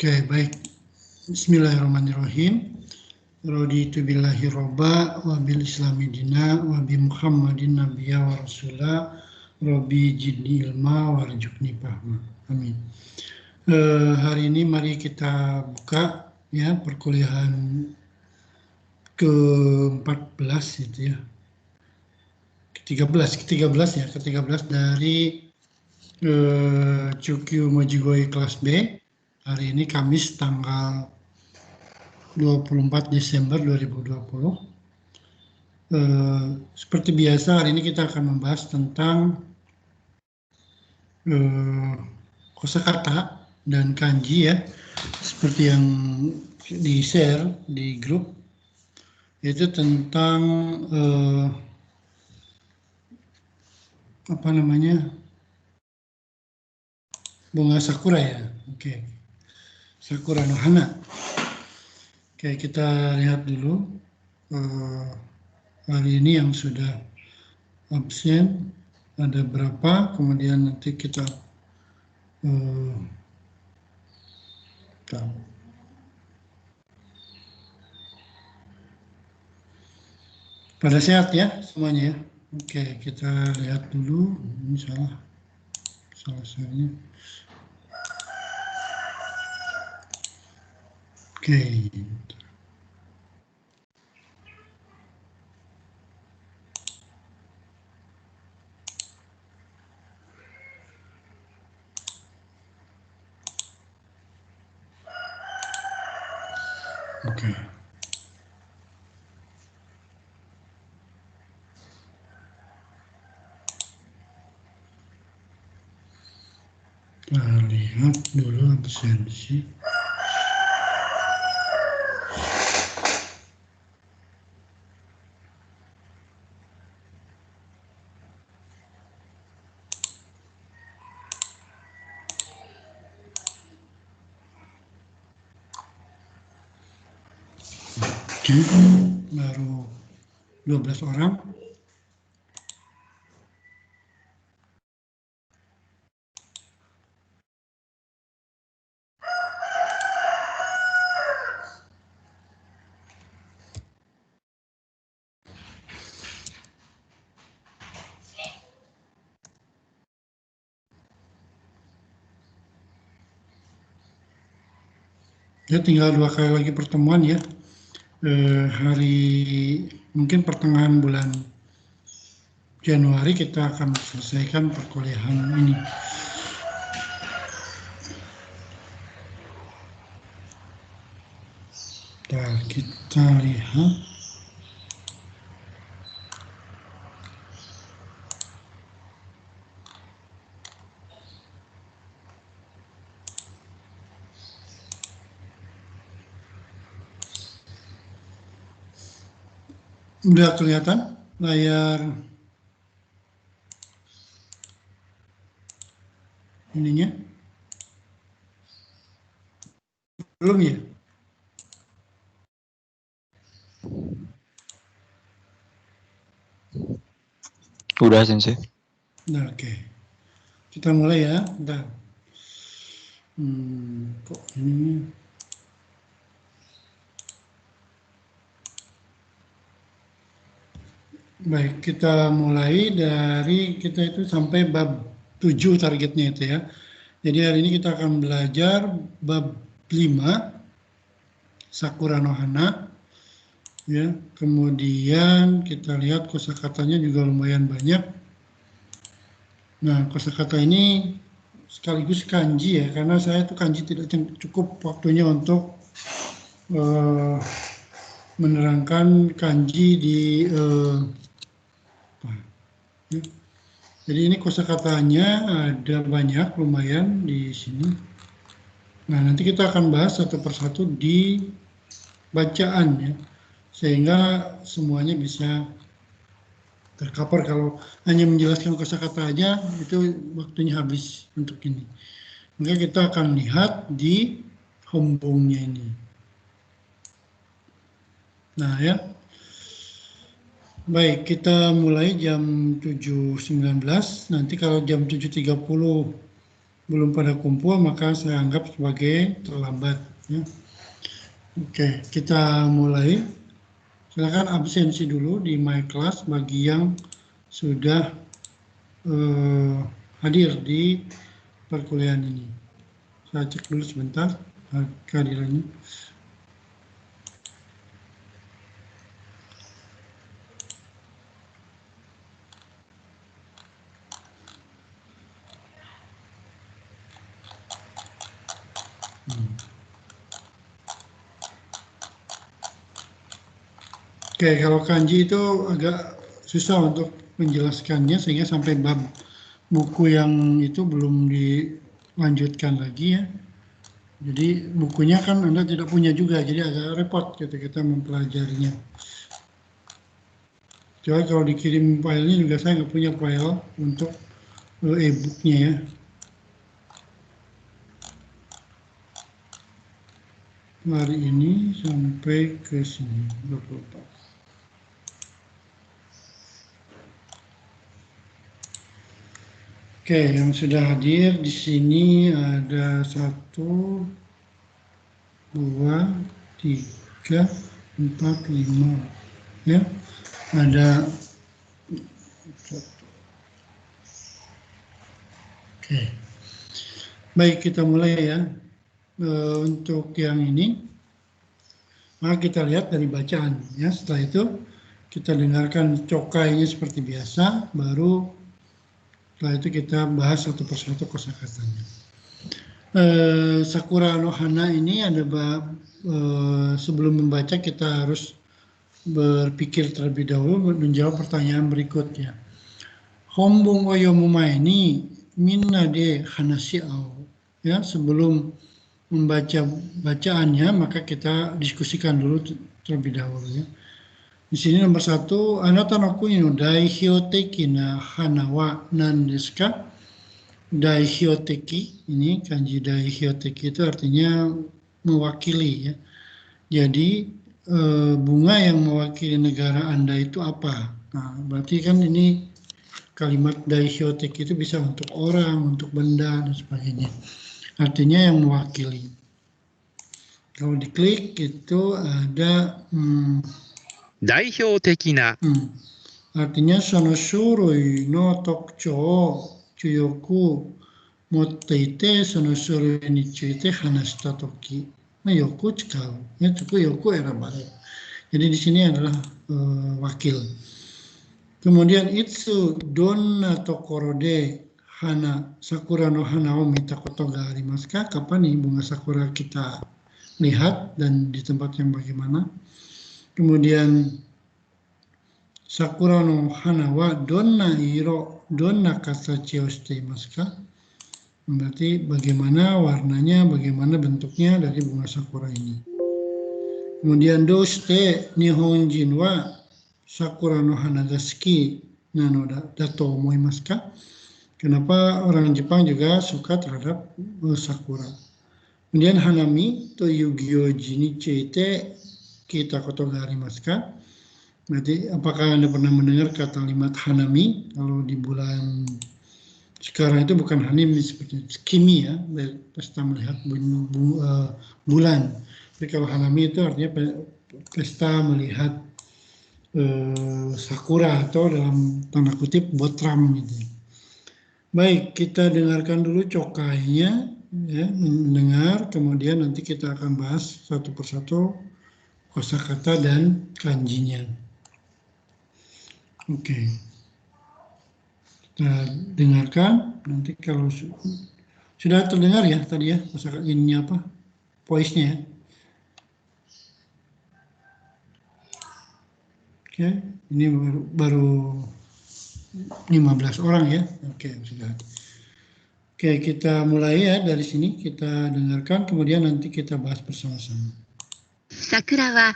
Oke, baik. Bismillahirrahmanirrahim. Raditu billahi robba wa bil islami dina wa bi muhammadin nabiyya wa rasulah rabbi jidni ilma warzuqni fahma. Amin. Hari ini mari kita buka ya perkuliahan ke-14 itu ya. Ke-13 dari Chukyu Mojigoi kelas B. Hari ini Kamis tanggal 24 Desember 2020. Seperti biasa hari ini kita akan membahas tentang kosakata dan kanji ya, seperti yang di-share di grup, yaitu tentang bunga sakura ya. Oke. Sakura no hana. Oke, kita lihat dulu hari ini yang sudah absen ada berapa, kemudian nanti kita pada sehat ya semuanya ya. Oke, kita lihat dulu. Ini salah salahnya. Oke. Oke. Kita lihat dulu absensi. Oke, baru 12 orang. Ya, tinggal 2 kali lagi pertemuan ya. Hari mungkin pertengahan bulan Januari kita akan selesaikan perkuliahan ini. Kita lihat. Udah kelihatan layar ininya? Belum ya? Udah, Sensei. Nah, oke. Kita mulai ya. Bentar. Kok ini? Baik, kita mulai dari kita itu sampai bab 7 targetnya itu ya. Jadi hari ini kita akan belajar bab 5 Sakura no Hana. Ya, kemudian kita lihat kosakatanya juga lumayan banyak. Nah, kosakata ini sekaligus kanji ya, karena saya tuh kanji tidak cukup waktunya untuk menerangkan kanji di jadi ini kosakatanya ada banyak lumayan di sini. Nah, nanti kita akan bahas satu persatu di bacaan ya, sehingga semuanya bisa tercover. Kalau hanya menjelaskan kosakata aja itu waktunya habis untuk ini. Maka kita akan lihat di hombongnya ini. Nah ya, baik, kita mulai jam 7.19. Nanti kalau jam 7.30 belum pada kumpul, maka saya anggap sebagai terlambat. Ya. Oke, kita mulai. Silakan absensi dulu di My Class bagi yang sudah hadir di perkuliahan ini. Saya cek dulu sebentar kehadirannya. Oke, kalau kanji itu agak susah untuk menjelaskannya sehingga sampai bab buku yang itu belum dilanjutkan lagi ya. Jadi bukunya kan Anda tidak punya juga, jadi agak repot gitu kita mempelajarinya. Coba kalau dikirim filenya juga saya nggak punya file untuk e-booknya ya. Hari ini sampai ke sini 24. Oke, yang sudah hadir di sini ada 1, 2, 3, 4, 5. Ya, ada. Oke, baik kita mulai ya. Untuk yang ini, maka kita lihat dari bacaan ya. Setelah itu kita dengarkan cokainya seperti biasa, baru setelah itu kita bahas satu persatu kosakatanya. Sakura no Hana ini ada sebelum membaca kita harus berpikir terlebih dahulu menjawab pertanyaan berikutnya. Honbon wo yomu mae ni minna de hanashi ao. Ya, sebelum membaca bacaannya maka kita diskusikan dulu terlebih dahulu ya. Di sini nomor 1, anata no kuni no daihyouteki na hana wa nan desu ka? Daihyouteki, ini kanji daihyouteki itu artinya mewakili ya. Jadi bunga yang mewakili negara Anda itu apa? Nah, berarti kan ini kalimat daihyouteki itu bisa untuk orang, untuk benda dan sebagainya. Artinya yang mewakili. Kalau diklik itu ada 代表的な artinya sono shurui no tokuchou o chuyoku motte ite sono shurui ni tsuite hanashita toki yoku tsukau. Ya, yoku erabaru. Jadi di sini adalah wakil. Kemudian itsu donna tokoro de hana sakura no hana o mita koto ga arimasu ka? Kapan nih bunga sakura kita lihat dan di tempat yang bagaimana? Kemudian sakura no hana wa donna iro, donna katachi o shite imasu ka? Berarti bagaimana warnanya, bagaimana bentuknya dari bunga sakura ini. Kemudian doshite nihonjin wa sakura no hana ga suki nano da to omoimasu ka? Kenapa orang Jepang juga suka terhadap sakura. Kemudian hanami to yugyoji ni tsuite kita koto ga arimasu ka? Berarti apakah Anda pernah mendengar kalimat hanami? Kalau di bulan sekarang itu bukan hanami seperti tsukimi ya, pesta melihat bulan. Tapi kalau hanami itu artinya pesta melihat sakura atau dalam tanda kutip botram gitu. Baik, kita dengarkan dulu cokainya ya, mendengar, kemudian nanti kita akan bahas satu persatu kosakata dan kanjinya. Oke. Kita dengarkan, nanti kalau sudah terdengar ya tadi ya, kosakata ini apa? Voice-nya ya. Oke, ini baru 15 orang ya. Oke, sudah. Oke, kita mulai ya dari sini, kita dengarkan, kemudian nanti kita bahas bersama-sama. 桜は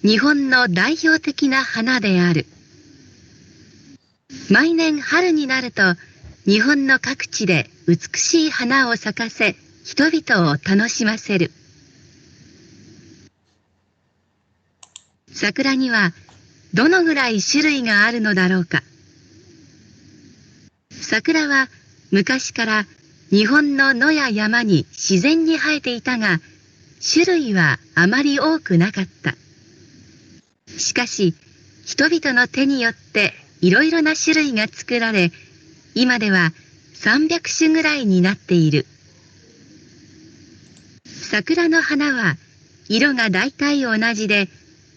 日本の代表的な花である。毎年春になると日本の各地で美しい花を咲かせ人々を楽しませる。桜にはどのぐらい種類があるのだろうか。桜は昔から日本の野や山に自然に生えていたが、種類はあまり多くなかった。しかし、人々の手によっていろいろな種類が作られ、今では300種ぐらいになっている。桜の花は色が大体同じで、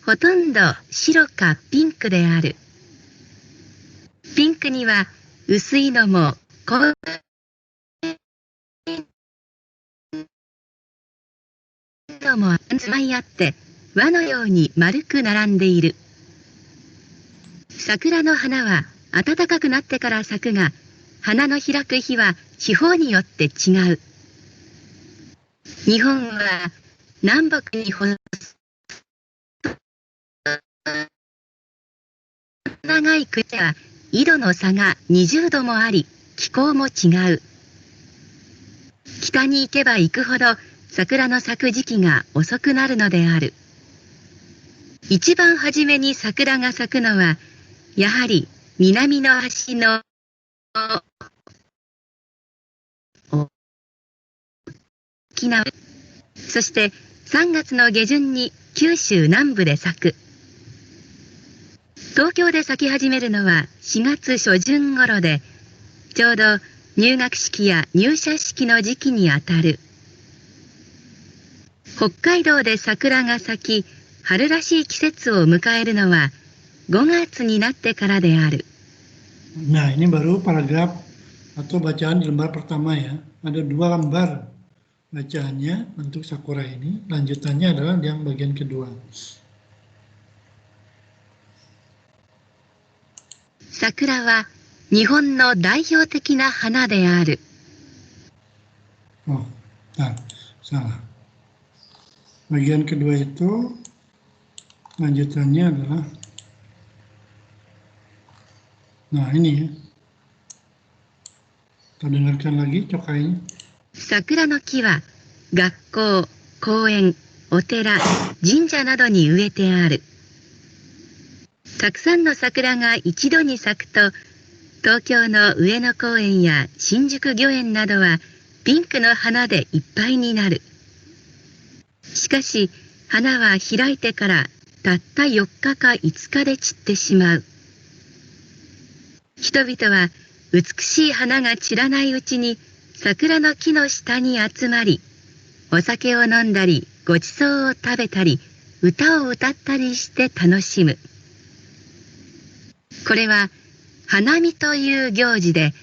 ほとんど白かピンクである。ピンクには薄いのも濃いのも集まり合って輪のように丸く並んでいる。桜の花は暖かくなってから咲くが、花の開く日は地方によって違う。日本は南北に長い国は緯度の差が20度もあり、気候も違う。北に行けば行くほど桜の咲く時期が遅くなるのである。一番初めに桜が咲くのは、やはり南の端の沖縄、そして3月の下旬に九州南部で咲く。東京で咲き始めるのは4月初旬頃で、ちょうど入学式や入社式の時期にあたる。北海道で桜が咲き、春らしい季節を迎えるのは5月になってからである。Nah, ini baru paragraf atau bacaan di lembar pertama ya. Ada 2 lembar bacaannya untuk sakura ini. Lanjutannya adalah yang bagian kedua. 桜は日本の代表的な花である。Oh, nah, salah. Bagian kedua itu lanjutannya adalah, nah ini ya. Kita dengarkan lagi cokainya. 桜の木は学校、公園、お寺、神社などに植えてある。たくさんの桜が一度に咲くと、東京の上野公園や新宿御苑などはピンクの花でいっぱいになる。しかし、花は開いてからたった4日か5日で散ってしまう。人々は美しい花が散らないうちに桜の木の下に集まり、お酒を飲んだり、ごちそうを食べたり、歌を歌ったりして楽しむ。これは花見という行事で、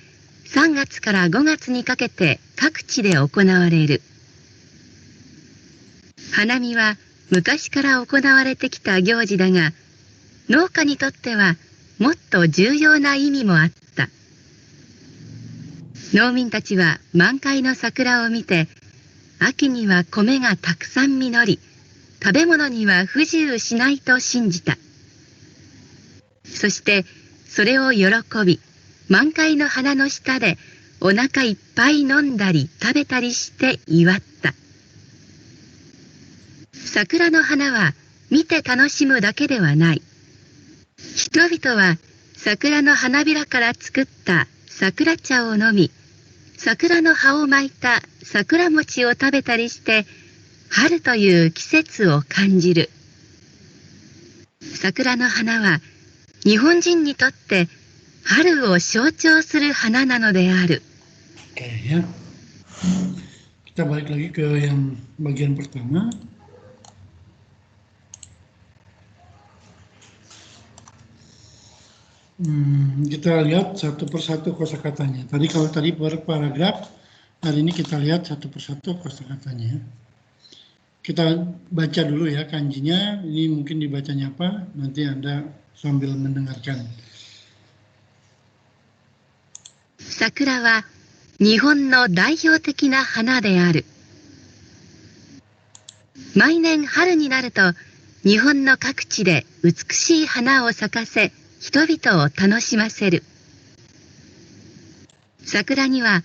3月から5月にかけて各地で行われる。花見は昔から行われてきた行事だが、農家にとってはもっと重要な意味もあった。農民たちは満開の桜を見て、秋には米がたくさん実り、食べ物には不自由しないと信じた。そしてそれを喜び、満開の花の下でお腹いっぱい飲んだり食べたりして祝った。桜の花は見て楽しむだけではない。人々は桜の花びらから作った桜茶を飲み、桜の葉を巻いた桜餅を食べたりして、春という季節を感じる。桜の花は日本人にとって春を象徴する花なのである。Oke ya. Kita balik lagi ke yang bagian pertama. Kita lihat satu persatu kosakatanya. Kalau tadi per paragraf, hari ini kita lihat satu persatu kosakatanya. Kita baca dulu ya kanjinya. Ini mungkin dibacanya apa? Nanti Anda sambil mendengarkan. 桜は日本の代表的な花である。毎年春になると、日本の各地で美しい花を咲かせ、人々を楽しませる。桜には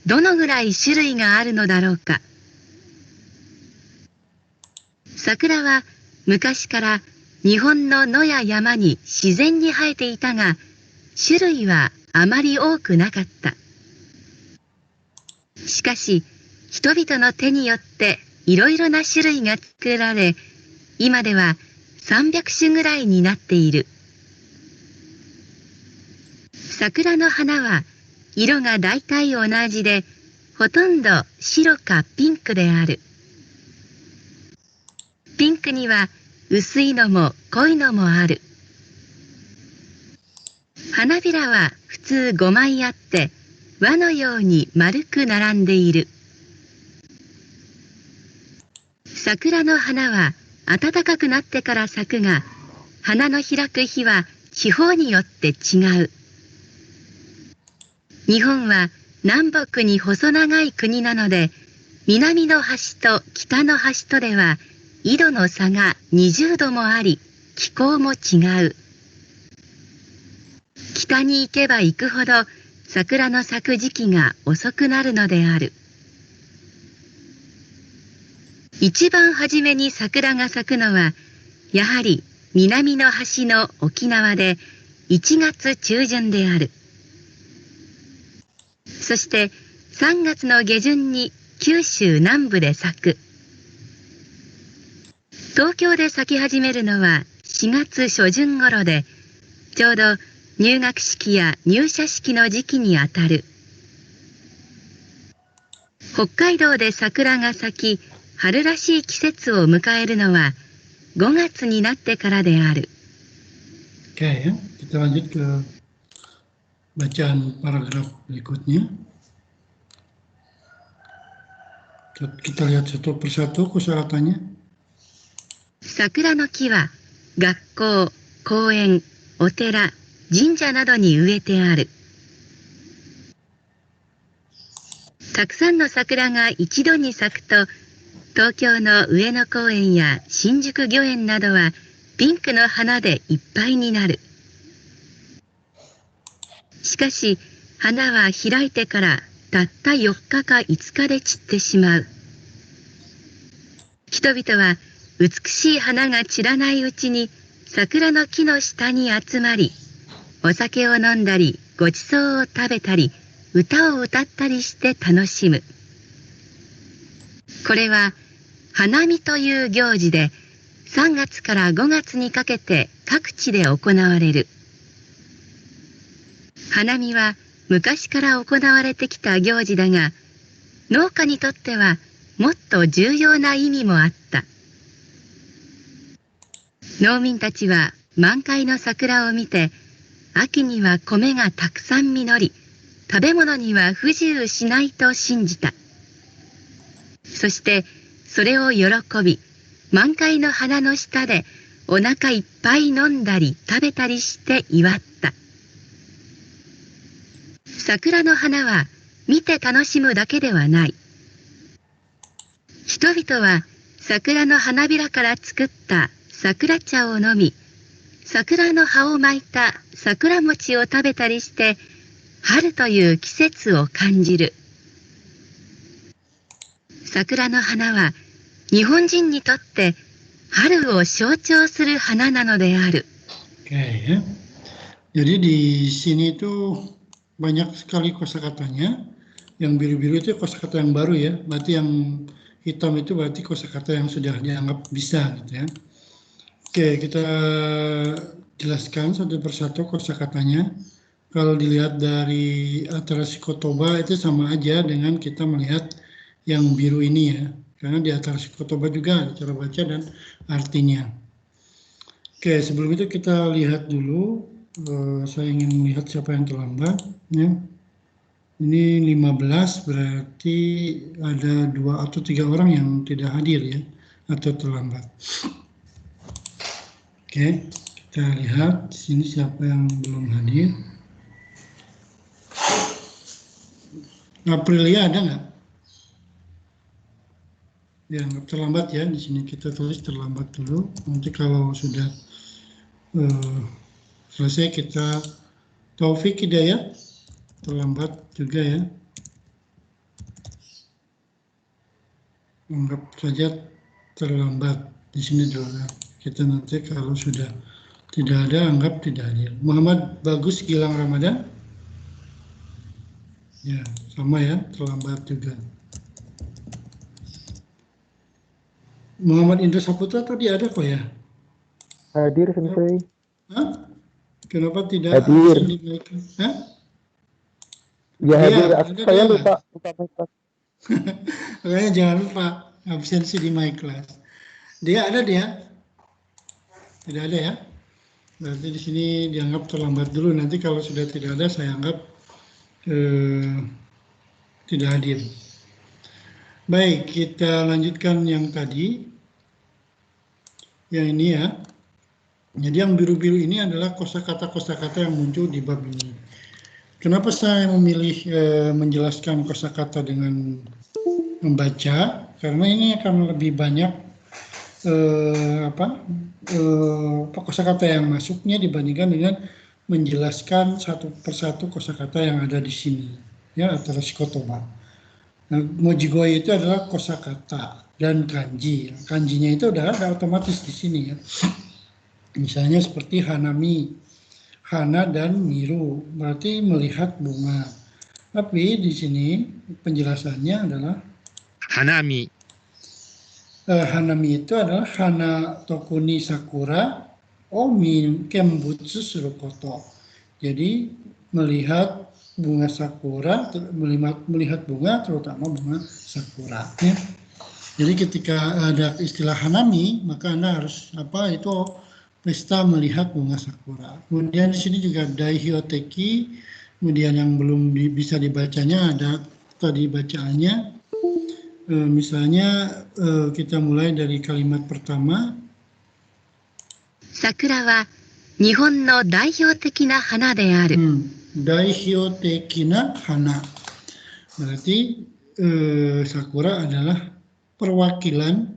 どのぐらい種類があるのだろうか。桜は昔から日本の野や山に自然に生えていたが、種類はあまり多くなかった。しかし、人々の手によっていろいろな種類が作られ、今では300種ぐらいになっている。桜の花は色が大体同じで、ほとんど白かピンクである。ピンクには薄いのも濃いのもある。花びらは普通5枚あって、輪のように丸く並んでいる。桜の花は暖かくなってから咲くが、花の開く日は地方によって違う。日本は南北に細長い国なので、南の端と北の端とでは緯度の差が20度もあり、気候も違う。北に行けば行くほど桜の咲く時期が遅くなるのである。一番初めに桜が咲くのは、やはり南の端の沖縄で1月中旬である。そして3月の下旬に九州南部で咲く。東京で咲き始めるのは4月初旬頃で、ちょうど入学式や入社式の時期にあたる。北海道で桜が咲き、春らしい季節を迎えるのは5月になってからである。Oke ya, kita lanjut ke bacaan paragraf berikutnya. Kita lihat satu persatu kosakatanya. 桜の木は学校、公園、お寺、神社などに植えてある。たくさんの桜が一度に咲くと、東京の上野公園や新宿御苑などはピンクの花でいっぱいになる。しかし、花は開いてからたった4日か5日で散ってしまう。人々は美しい花が散らないうちに桜の木の下に集まり、お酒を飲んだり、ごちそうを食べたり、歌を歌ったりして楽しむ。これは花見という行事で、3月から5月にかけて各地で行われる。花見は昔から行われてきた行事だが、農家にとってはもっと重要な意味もあった。農民たちは満開の桜を見て、秋には米がたくさん実り、食べ物には不自由しないと信じた。そしてそれを喜び、満開の花の下でお腹いっぱい飲んだり食べたりして祝った。桜の花は見て楽しむだけではない。人々は桜の花びらから作った桜茶を飲み、桜の葉を巻いた桜餅を食べたりして、春という季節を感じる。桜の花は日本人にとって春を象徴する花なのである。Oke ya. Jadi di sini tuh banyak sekali kosakatanya. Yang biru-biru itu kosakata yang baru ya. Berarti yang hitam itu berarti kosakata yang sudah dianggap bisa gitu ya. Oke, kita jelaskan satu persatu kosakatanya. Kalau dilihat dari Atarasi Kotoba itu sama aja dengan kita melihat yang biru ini ya. Karena di Atarasi Kotoba juga ada cara baca dan artinya. Oke, sebelum itu kita lihat dulu. Saya ingin melihat siapa yang terlambat. Ya. Ini 15 berarti ada 2 atau 3 orang yang tidak hadir ya, atau terlambat. Oke, kita lihat di sini siapa yang belum hadir. Aprilia ada nggak? Ya, terlambat ya. Di sini kita tulis terlambat dulu. Nanti kalau sudah selesai kita Taufik Hidayat terlambat juga ya. Anggap saja terlambat di sini dulu. Kita nanti kalau sudah tidak ada anggap tidak hadir. Muhammad Bagus Gilang Ramadan. Ya, sama ya, terlambat juga. Muhammad Indra Saputra tadi ada kok ya? Hadir, Sensei. Hah? Kenapa tidak Hadir. absen di mic? Hah? Ya, Dia, hadir. ada Saya dia lupa. Makanya jangan lupa absensi di my class. Dia ada dia? Tidak ada ya? Berarti di sini dianggap terlambat dulu. Nanti kalau sudah tidak ada, saya anggap tidak hadir. Baik, kita lanjutkan yang tadi. Yang ini ya. Jadi yang biru-biru ini adalah kosakata yang muncul di bab ini. Kenapa saya memilih menjelaskan kosakata dengan membaca? Karena ini akan lebih banyak kosakata yang masuknya dibandingkan dengan menjelaskan satu persatu kosakata yang ada di sini, ya, atau shikotoba. Nah, mojigoi itu adalah kosakata dan kanji. Kanjinya itu udah ada otomatis di sini ya. Misalnya seperti hanami, hana dan miru, berarti melihat bunga. Tapi di sini penjelasannya adalah hanami. Hanami itu adalah hana tokuni sakura o kembutsu suru koto. Jadi melihat bunga sakura, melihat bunga terutama bunga sakura. Ya. Jadi ketika ada istilah hanami, maka Anda harus itu pesta melihat bunga sakura. Kemudian di sini juga daihyoteki, kemudian yang belum bisa dibacanya ada tadi bacaannya. Misalnya kita mulai dari kalimat pertama. Sakura wa Nihon no daihyouteki na hana de aru. Daihyouteki na hana. Berarti sakura adalah perwakilan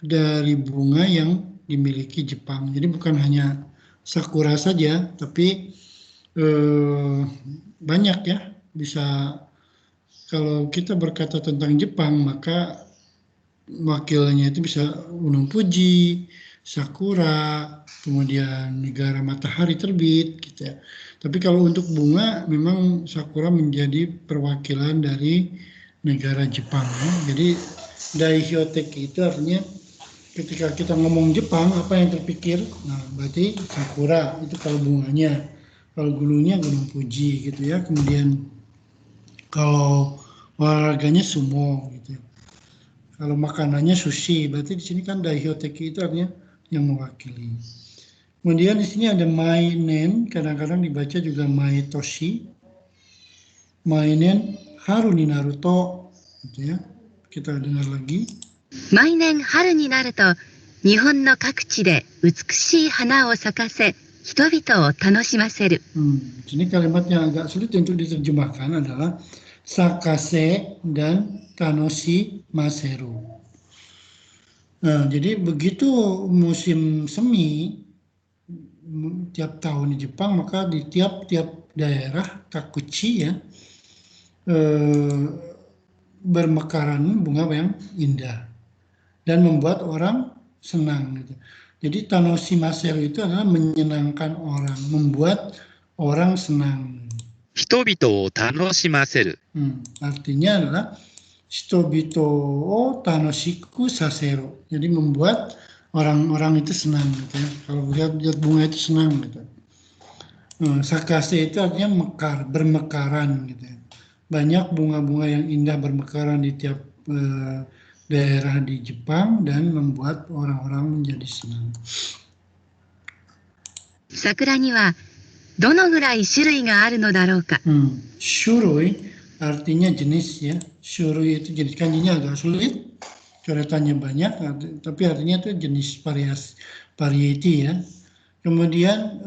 dari bunga yang dimiliki Jepang. Jadi bukan hanya sakura saja, tapi banyak ya. Bisa, kalau kita berkata tentang Jepang, maka wakilnya itu bisa Gunung Fuji, sakura, kemudian negara matahari terbit, gitu ya. Tapi kalau untuk bunga, memang sakura menjadi perwakilan dari negara Jepang. Ya. Jadi daihyouteki itu artinya ketika kita ngomong Jepang, apa yang terpikir? Nah, berarti sakura itu kalau bunganya, kalau gunungnya Gunung Fuji, gitu ya. Kemudian kalau olahraganya sumo, gitu. Kalau makanannya sushi, berarti di sini kan daihyouteki itu artinya yang mewakili. Kemudian di sini ada mainen, kadang-kadang dibaca juga maitoshi. Mainen haru ni naru to, gitu ya. Kita dengar lagi. Mainen haru ni naru to, Nihon no kakuchi de utsukushii hana o sakase, hitobito o tanoshimaseru. Ini kalimat yang agak sulit untuk diterjemahkan adalah sakase dan tanoshi maseru. Nah, jadi begitu musim semi tiap tahun di Jepang, maka di tiap-tiap daerah kakuchi ya bermekaran bunga yang indah dan membuat orang senang. Gitu. Jadi tanoshi maseru itu adalah menyenangkan orang, membuat orang senang. Hitobito o tanoshimaseru. Artinya adalah hitobito o tanoshiku saseru. Jadi membuat orang-orang itu senang, gitu ya. Kalau lihat bunga itu senang, gitu. Sakase itu artinya mekar, bermekaran, gitu ya. Banyak bunga-bunga yang indah bermekaran di tiap daerah di Jepang dan membuat orang-orang menjadi senang. Sakura ni wa dono gurai shurui ga aru no darou ka? Shurui artinya jenis ya. Shurui itu jenis, kanjinya agak sulit. Coretannya banyak, tapi artinya itu jenis variety ya. Kemudian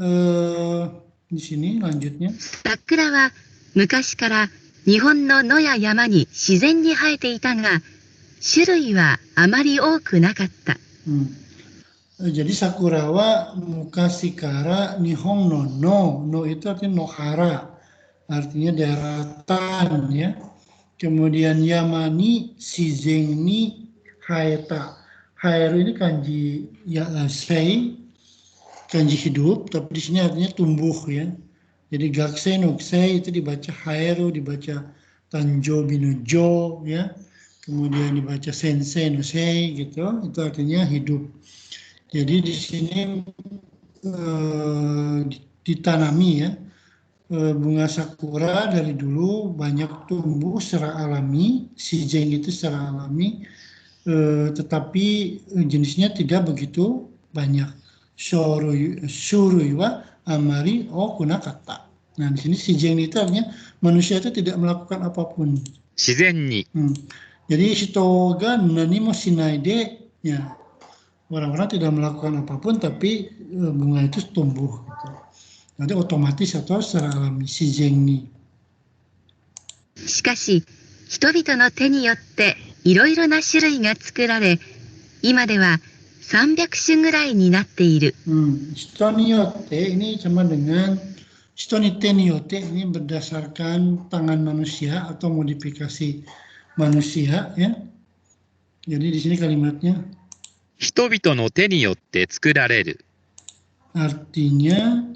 di sini lanjutnya. Sakura wa mukashi kara Nihon no no ya yama ni shizen ni haete ita ga, shurui wa amari oku nakatta. Jadi sakura wa mukashi kara Nihon no itu artinya nohara, artinya daratan ya. Kemudian yama ni shizen ni haeta. Haeru ini kanji ya sei, kanji hidup, tapi di sini artinya tumbuh ya. Jadi gakusei no kusei itu dibaca haeru, dibaca Tanjo Binojo ya. Kemudian dibaca Sensei no Sei gitu, itu artinya hidup. Jadi di sini ditanami ya. Bunga sakura dari dulu banyak tumbuh secara alami, shijeng itu secara alami, tetapi jenisnya tidak begitu banyak. Shurui wa amari o kunakata. Nah di sini shijeng itu artinya manusia itu tidak melakukan apapun. 自然に Jadi shito ga nani mo shinai de, ya orang-orang tidak melakukan apapun tapi bunga itu tumbuh. Gitu. Nanti otomatis atau secara alami shijeng ni. しかし、人々の手によっていろいろな種類が作られ、今では300種ぐらいになっている。Shito ni yotte ini sama dengan shito ni te ni yotte ini berdasarkan tangan manusia atau modifikasi manusia ya. Jadi di sini kalimatnya 人々の手によって作られる。 artinya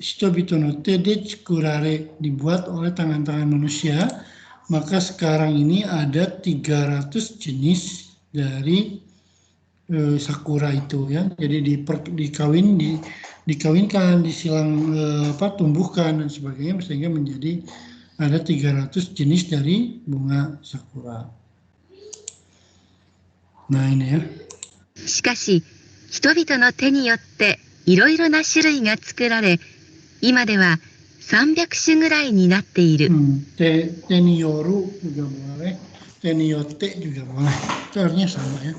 Shitobito no te de tsukurare, dibuat oleh tangan-tangan manusia, maka sekarang ini ada 300 jenis dari sakura itu ya. Jadi dikawinkan, disilang tumbuhkan dan sebagainya sehingga menjadi ada 300 jenis dari bunga sakura. Nah ini ya. しかし、人々の手によっていろいろな種類が作られ、今では300種ぐらいになっている。Teniyoru juga boleh, teniyote juga boleh. Itu artinya sama ya.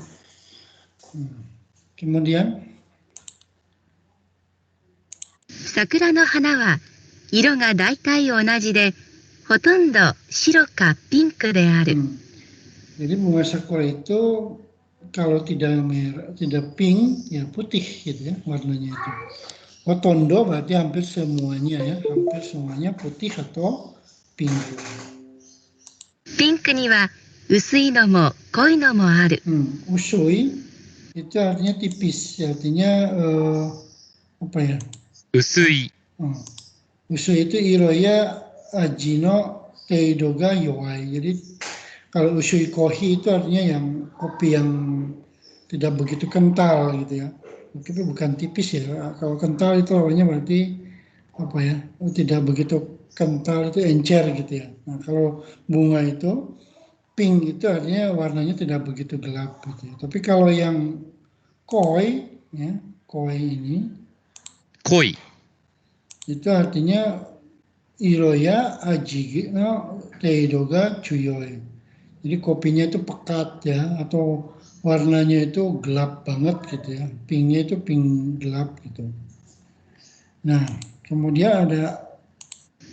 Kemudian 桜の花は色が大体同じで、ほとんど白かピンクである。 Jadi bunga sakura itu kalau tidak merah, tidak pink, ya putih gitu ya warnanya itu. Hotondo berarti hampir semuanya ya, hampir semuanya putih atau pink. ピンクには薄いのも濃いのもある。 Usui itu artinya tipis, artinya apa ya? 薄い。 Usui itu iroya ajino teidoga yowai. Jadi kalau usui kohi itu artinya yang kopi yang tidak begitu kental gitu ya. Tapi bukan tipis ya. Kalau kental itu awalnya berarti apa ya? Tidak begitu kental, itu encer gitu ya. Nah kalau bunga itu pink itu artinya warnanya tidak begitu gelap gitu ya. Tapi kalau yang koi ya, koi ini 濃い。 itu artinya iroya aji no teidoga chuyoi. Jadi kopinya itu pekat ya, atau warnanya itu gelap banget gitu ya. Pinknya itu pink gelap gitu. Nah, kemudian ada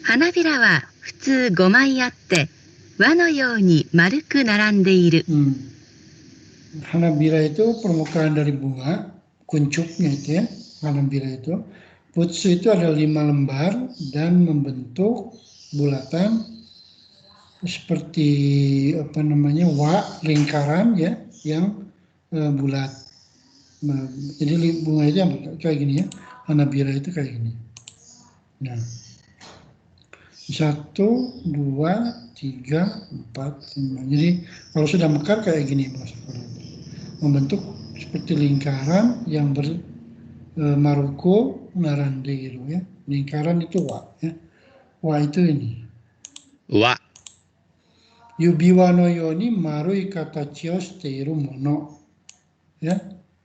花びらは普通5枚あって、輪のように丸く並んでいる。 hanabira itu permukaan dari bunga, kuncupnya itu ya, hanabira itu. Putsu itu ada 5 lembar dan membentuk bulatan seperti apa namanya lingkaran ya yang bulat. Nah, jadi bunga itu kayak gini ya, hanabira itu kayak gini. Nah, 1, 2, 3, 4, 5. Jadi kalau sudah mekar kayak gini membentuk seperti lingkaran yang maruko narande gitu ya. Lingkaran itu wa ya. Wa itu ini. わ。 Yubiwa no yoni marui katachi o shiteiru mono. Ya,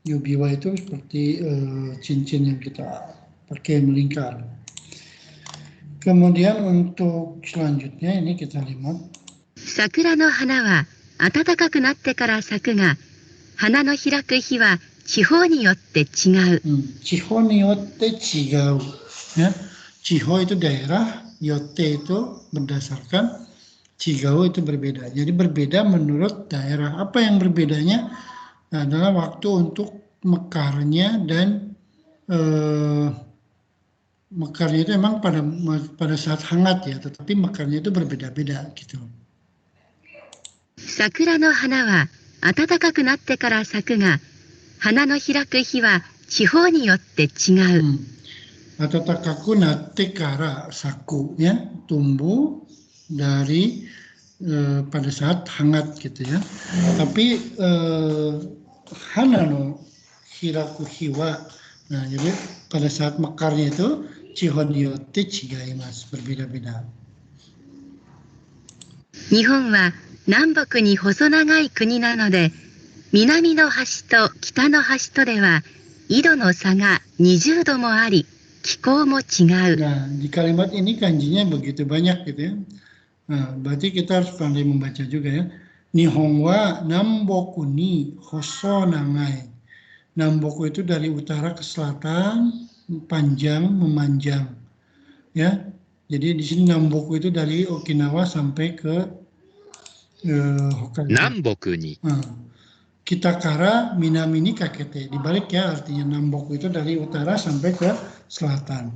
yubiwa itu seperti cincin yang kita pakai melingkar. Kemudian untuk selanjutnya ini kita lihat. 桜の花は暖かくなってから咲くが、花の開く日は地方によって違う。 Chiho ni yotte chigau. Ya, Chiho itu daerah, yotte itu berdasarkan, chigau itu berbeda. Jadi berbeda menurut daerah. Apa yang berbedanya adalah waktu untuk mekarnya dan mekarnya itu memang pada saat hangat ya, tetapi mekarnya itu berbeda-beda gitu. 桜の花は暖かくなってから咲くが、花の開く日は地方によって違う。 Atatakaku nate kara saku ya, tumbuh dari pada saat hangat gitu ya. Tapi hana no hiraku hiwa. Nah, jadi pada saat mekarnya itu chihon ni yotte chigaimasu, berbeda-beda. 日本は南北に細長い国なので、南の端と北の端とでは緯度の差が20度もあり、気候も違う。 Nah, di kalimat ini kanjinya begitu banyak gitu ya. Nah, berarti kita harus pandai membaca juga ya. Nihon wa namboku ni hoso nangai. Namboku itu dari utara ke selatan, panjang, memanjang. Ya. Jadi di sini Namboku itu dari Okinawa sampai ke Hokkaido. 南北に Kitakara Minami ni Kakete. Dibalik ya, artinya Namboku itu dari utara sampai ke selatan.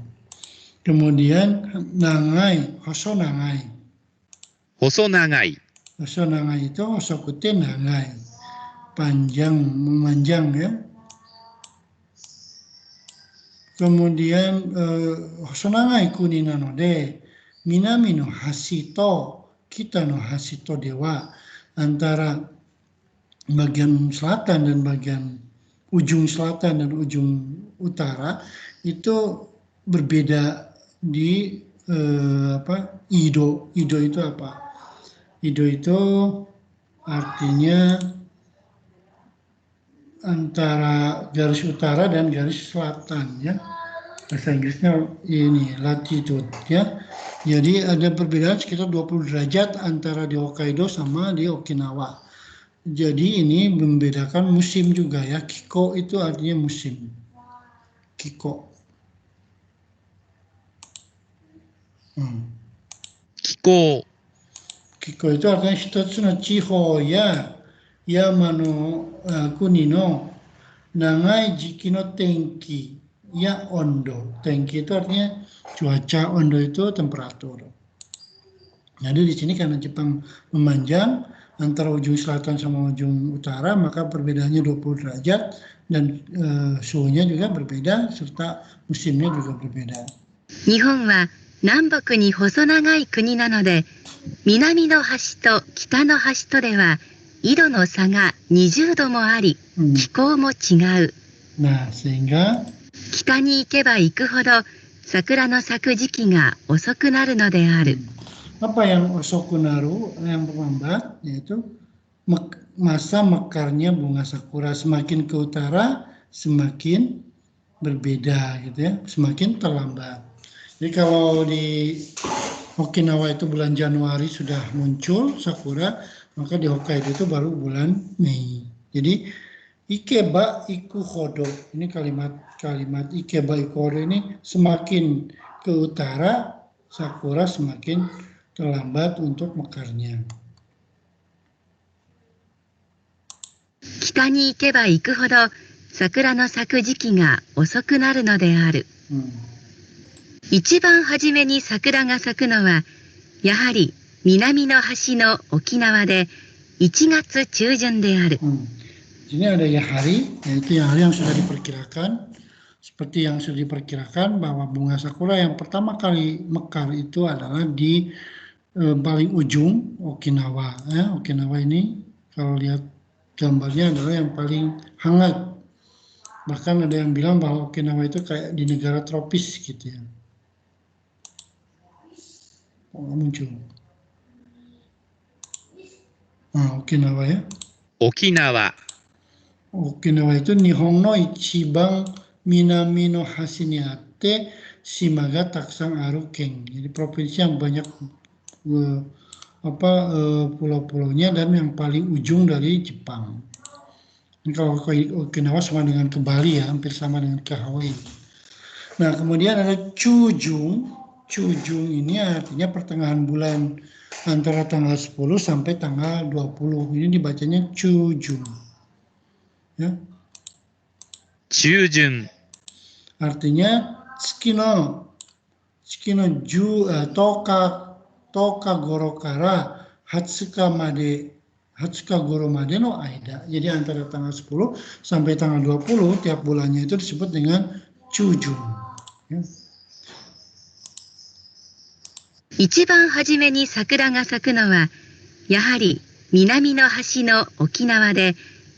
Kemudian Nangai, Hoso Nangai. 細長い Hoso Nangai itu Hosokute Nangai. Panjang, memanjang ya. Kemudian Hosonagai kuni nanode minami no hashi to kita no hashi to dewa, antara bagian selatan dan bagian ujung selatan dan ujung utara itu berbeda di Ido. Ido itu apa? Ido itu artinya antara garis utara dan garis selatan ya. Bahasa Inggrisnya ini latitude ya. Jadi ada perbedaan sekitar 20 derajat antara di Hokkaido sama di Okinawa. Jadi ini membedakan musim juga ya. Kiko itu artinya musim. Kiko. 気候 Kiko itu artinya hitotsu no chiho ya yama no kuni no nagai jiki no tenki ya ondo. Tenki itu artinya cuaca, ondo itu temperatur. Jadi di sini karena Jepang memanjang antara ujung selatan sama ujung utara, maka perbedaannya 20 derajat dan suhunya juga berbeda serta musimnya juga berbeda. 日本は南北に細長い国なので、南の端と北の端とでは緯度の差が20度もあり、気候も違う。 Nah, sehingga 北に行けば行くほど桜の咲く時期が遅くなるのである。 apa yang osokunaru, yang terlambat, yaitu masa mekarnya bunga sakura. Semakin ke utara semakin berbeda gitu ya, semakin terlambat. Jadi kalau di Okinawa itu bulan Januari sudah muncul sakura, maka di Hokkaido itu baru bulan Mei. Jadi ikeba iku hodo, ini kalimat ikeba iku hodo ini semakin ke utara sakura semakin terlambat untuk mekarnya. 北に行けば行くほど桜の咲く時期が遅くなるのである。一番初めに桜が咲くのはやはり南の端の沖縄で1月中旬である。 Ini ada yahari, yaitu hari yang sudah diperkirakan. Seperti yang sudah diperkirakan bahwa bunga sakura yang pertama kali mekar itu adalah di paling ujung Okinawa. Ya, Okinawa ini kalau lihat gambarnya adalah yang paling hangat. Bahkan ada yang bilang bahwa Okinawa itu kayak di negara tropis gitu ya. Muncul. Nah, Okinawa ya. Okinawa Okinawa itu Nihon no ichibang minami no hashi ni atte shima ga takusang aru ken. Jadi provinsi yang banyak pulau-pulaunya dan yang paling ujung dari Jepang. Ini kalau ke Okinawa sama dengan ke Bali ya, hampir sama dengan ke Hawaii. Nah, kemudian ada Chujung. Chujung ini artinya pertengahan bulan antara tanggal 10 sampai tanggal 20. Ini dibacanya Chujung. Ya. Chujun Artinya tsukino toka goro kara hatsuka goro made no aida. Jadi antara tanggal 10 sampai tanggal 20 tiap bulannya itu disebut dengan Chujun. Ya. 一番初めに桜が咲くのは、やはり南の端の沖縄で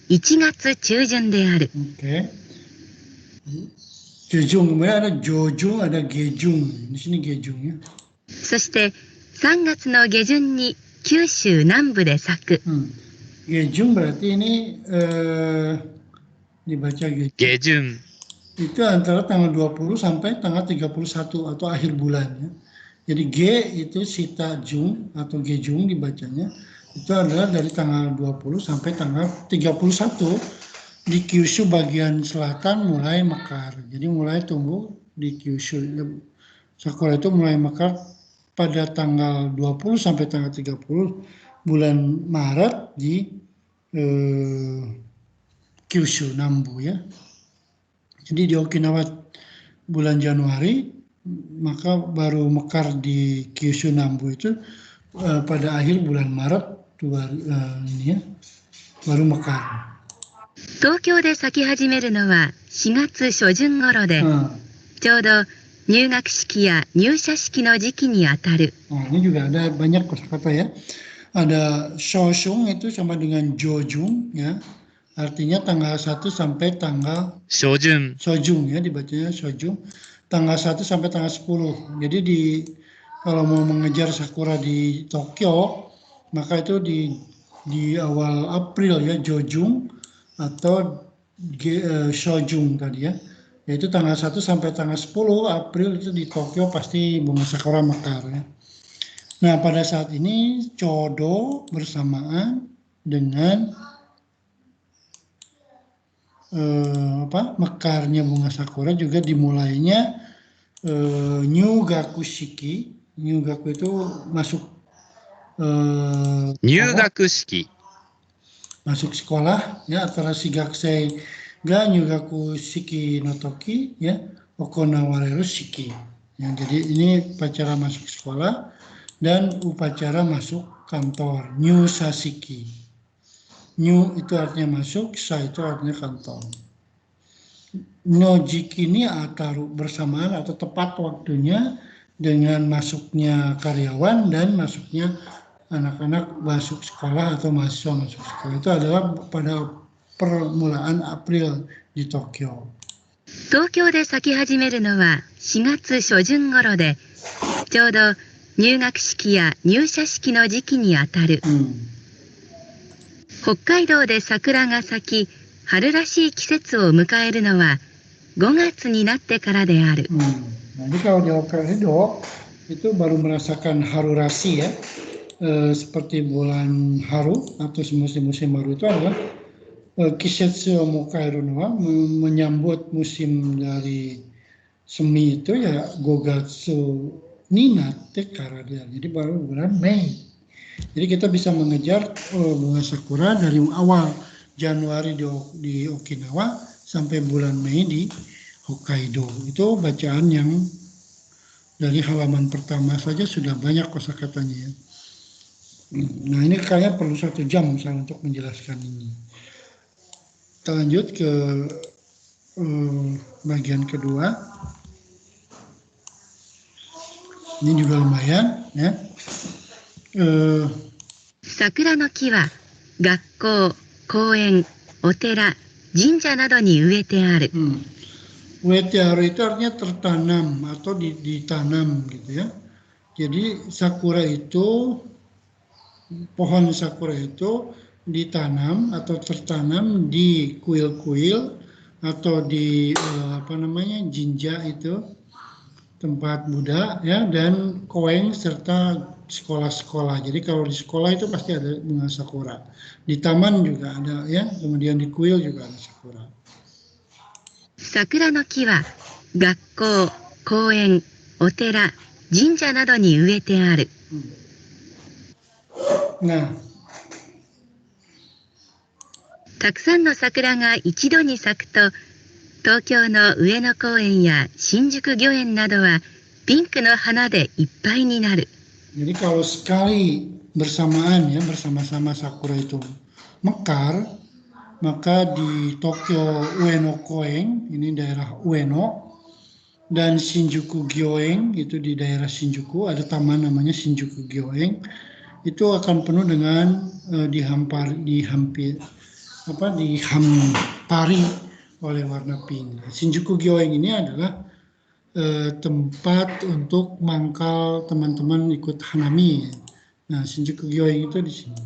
1月中旬である。Oke. Jejung, kemudian ada Jojung, ada Gejung. Di sini Gejung ya. そして3月の下旬に九州南部で咲く。Gejung berarti ini dibaca Gejung. 下旬、 Itu antara tanggal 20 sampai tanggal 31 atau akhir bulan ya. Jadi G itu Sita Jung atau Gejung dibacanya. Itu adalah dari tanggal 20 sampai tanggal 31 di Kyushu bagian selatan mulai mekar. Jadi mulai tumbuh di Kyushu. Sakura itu mulai mekar pada tanggal 20 sampai tanggal 30 bulan Maret di Kyushu Nambu ya. Jadi di Okinawa bulan Januari, maka baru mekar di Kyushu Nambu itu pada akhir bulan Maret ini ya, baru mekar. 東京で咲き始めるのは4月初旬頃で、ちょうど入学式や入社式の時期にあたる。 Nah, ini juga ada banyak kosakata ya. Ada Shoshung itu sama dengan Jojung ya. Artinya tanggal 1 sampai tanggal 初旬、 Sojung ya, dibacanya Sojung. Tanggal 1 sampai tanggal 10. Jadi kalau mau mengejar sakura di Tokyo, maka itu di awal April ya, Jojung atau Shojung tadi ya. Yaitu tanggal 1 sampai tanggal 10 April itu di Tokyo pasti bunga sakura mekar ya. Nah, pada saat ini Chodo bersamaan dengan mekarnya bunga sakura juga dimulainya Nyugakushiki. Nyugaku itu masuk 入学式、 masuk sekolah ya, antara Shigakusei ga Nyugaku Shiki no Toki ya, Okonawareru Shiki. Ya, jadi ini upacara masuk sekolah dan upacara masuk kantor, Nyu Sashiki. Nyu itu artinya masuk, sa itu artinya kantor. Nojiki ini ataru bersamaan atau tepat waktunya dengan masuknya karyawan dan masuknya anak-anak masuk sekolah atau mahasiswa masuk sekolah. Itu adalah pada permulaan April di Tokyo. 東京で咲き始めるのは4月初旬頃で、ちょうど入学式や入社式の時期にあたる。北海道で桜が咲き、春らしい季節を迎えるのは5月になってからである。 Jadi kalau di Hokkaido itu baru merasakan haru rasi ya, seperti bulan haru atau musim-musim haru itu adalah Kisetsu Mokairu no menyambut musim dari semi itu ya Gogatsu ni natte kara dia. Jadi baru bulan Mei. Jadi kita bisa mengejar bunga sakura dari awal Januari di Okinawa sampai bulan Mei di Hokkaido. Itu bacaan yang dari halaman pertama saja sudah banyak kosakatanya ya. Nah, ini kayaknya perlu 1 jam saya untuk menjelaskan ini. Kita lanjut ke bagian kedua. Ini juga lumayan ya. 桜の木は学校、公園、お寺、神社などに植えてある。 Uetearu itu artinya tertanam atau ditanam gitu ya. Jadi sakura itu, pohon sakura itu ditanam atau tertanam di kuil-kuil atau di jinja itu tempat Buddha ya, dan koeng serta sekolah-sekolah. Jadi kalau di sekolah itu pasti ada bunga sakura. Di taman juga ada ya, kemudian di kuil juga ada sakura. 桜の木は学校、公園、お寺、神社などに植えてある。 Nah, たくさんの桜が一度に咲くと、東京の上野公園や新宿御苑などはピンクの花でいっぱいになる。 jadi kalau sekali bersamaan ya, bersama-sama sakura itu mekar, maka di Tokyo Ueno Koen, ini daerah Ueno, dan Shinjuku Gyoeng, itu di daerah Shinjuku, ada taman namanya Shinjuku Gyoeng, itu akan penuh dengan dihampari oleh warna pink. Shinjuku Gyoeng ini adalah tempat untuk mangkal teman-teman ikut hanami. Nah, Shinjuku Gyoeng itu di sini.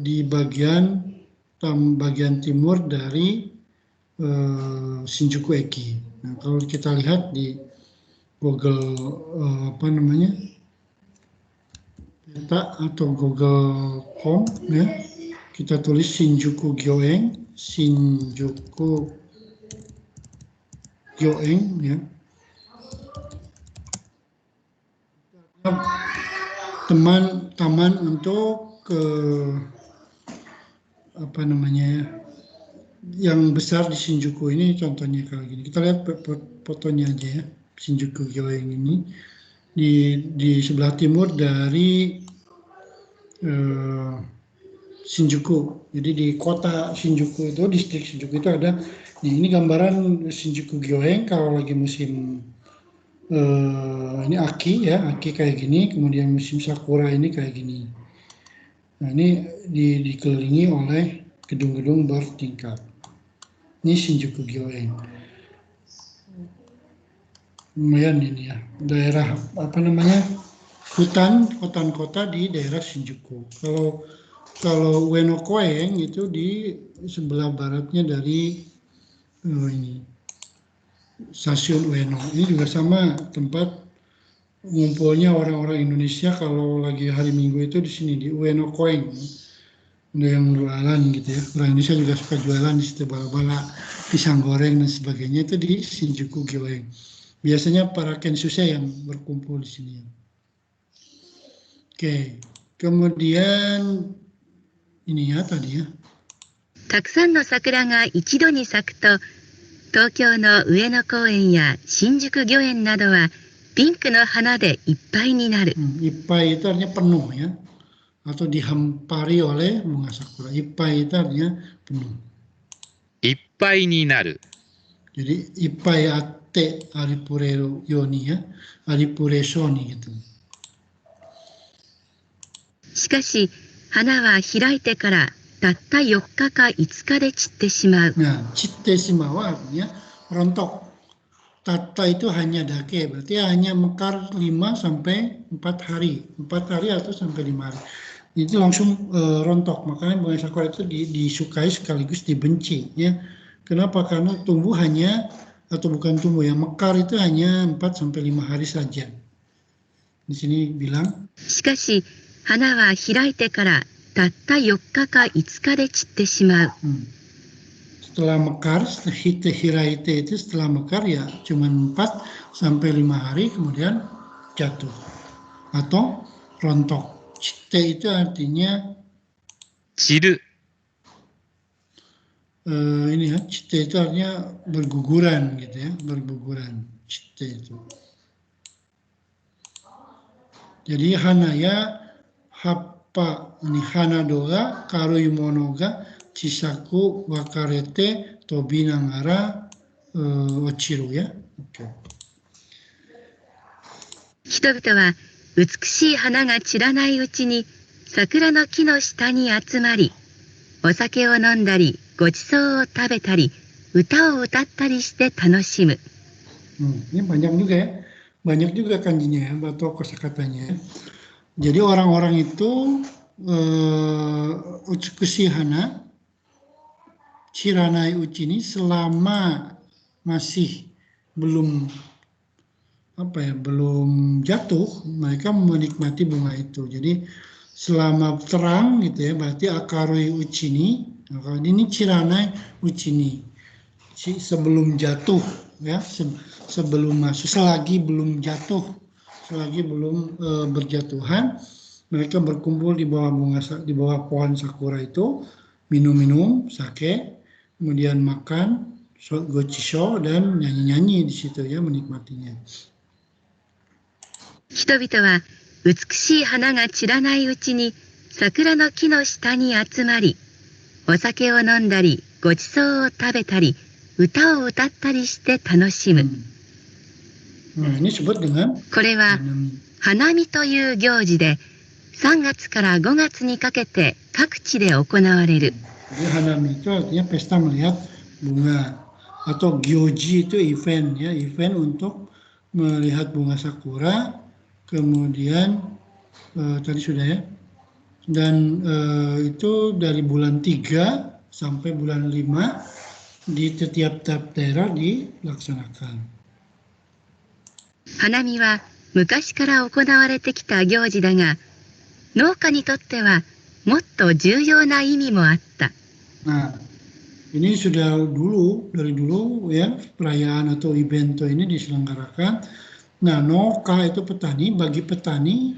Di bagian timur dari Shinjuku Eki. Nah, kalau kita lihat di Google peta atau Google.com ya, kita tulis Shinjuku Gyoeng ya. Taman untuk yang besar di Shinjuku ini, contohnya kayak gini. Kita lihat fotonya aja ya, Shinjuku Gyoeng ini di sebelah timur dari Shinjuku. Jadi di kota Shinjuku itu, distrik Shinjuku itu ada. Ini gambaran Shinjuku Gyoeng kalau lagi musim ini Aki ya, Aki kayak gini. Kemudian musim Sakura ini kayak gini. Nah, ini dikelilingi oleh gedung-gedung bertingkat. Ini Shinjuku Gyoeng. Lumayan ini ya, daerah hutan kota di daerah Shinjuku. Kalau Ueno Koeng itu di sebelah baratnya dari ini stasiun Ueno. Ini juga sama tempat ngumpulnya orang-orang Indonesia kalau lagi hari Minggu itu di sini di Ueno Koeng. Ada yang jualan gitu ya. Orang Indonesia juga suka jualan di situ, bala-bala, pisang goreng dan sebagainya, itu di Shinjuku Gyoeng. Biasanya para Kenshusei yang berkumpul di sini. Oke, kemudian ini ya tadi ya. たくさんの桜が一度に咲くと、東京の上野公園や新宿御苑などはピンクの花でいっぱいになる。Ippai itu artinya penuh ya, atau dihampari oleh bunga sakura. Ippai itu artinya penuh. いっぱいになる。 Jadi ippai atte aripure yoni ya, aripure shoni gitu. しかし、花は開いてからたった4日か5日で散ってしまう。 Nah, citte shimawa artinya rontok. Tatta itu hanya dake, berarti hanya mekar 5 sampai 4 hari. 4 hari atau sampai 5 hari. Itu langsung rontok. Makanya bunga sakura itu disukai sekaligus dibenci ya. Kenapa? Karena tumbuh hanya, atau bukan tumbuh ya, mekar itu hanya 4 sampai 5 hari saja. Di sini bilang しかし、花は開いてからたった4日か5日で散ってしまう。 setelah mekar, hiraite itu setelah mekar ya cuma 4 sampai 5 hari kemudian jatuh atau rontok. Citte itu artinya 散る。 ini ya, citte itu artinya berguguran gitu ya, berguguran citte itu. Jadi hanaya happa, ini hanado ga karui mono ga chisaku wakarete tobi nagara ochiru ya. Oke. 人々は美しい花が散らないうちに桜の木の下に集まり、お酒を飲んだり、ごちそうを食べたり、歌を歌ったりして楽しむ。 Ini banyak juga ya, banyak juga kanjinya ya, atau kosakatanya. Jadi orang-orang itu utsukushi hana, chiranai uchi ini selama masih belum belum jatuh, mereka menikmati bunga itu. Jadi selama terang gitu ya, berarti akarui uchi ini chiranai uchi ini sebelum jatuh ya, sebelum masuk, selagi belum jatuh, selagi belum berjatuhan, mereka berkumpul di bawah di bawah pohon sakura itu, minum-minum sake, kemudian makan gochisho dan nyanyi-nyanyi di situ ya, menikmatinya. 人々は美しい花が散らないうちに桜の木の下に集まり、お酒を飲んだり、ごちそうを食べたり、歌を歌ったりして楽しむ。 Nah, ini disebut dengan これは hanami. 花見という行事で3月から5月にかけて各地で行われる。 Jadi hanami itu artinya pesta melihat bunga, atau gyoji itu event ya, event untuk melihat bunga sakura. Kemudian tadi sudah ya, dan itu dari bulan 3 sampai bulan 5 di setiap daerah dilaksanakan. 花見は昔から行われてきた行事だが、農家にとってはもっと重要な意味もあった。 Nah, ini sudah dari dulu ya, perayaan atau event ini diselenggarakan. Nah, noka itu petani, bagi petani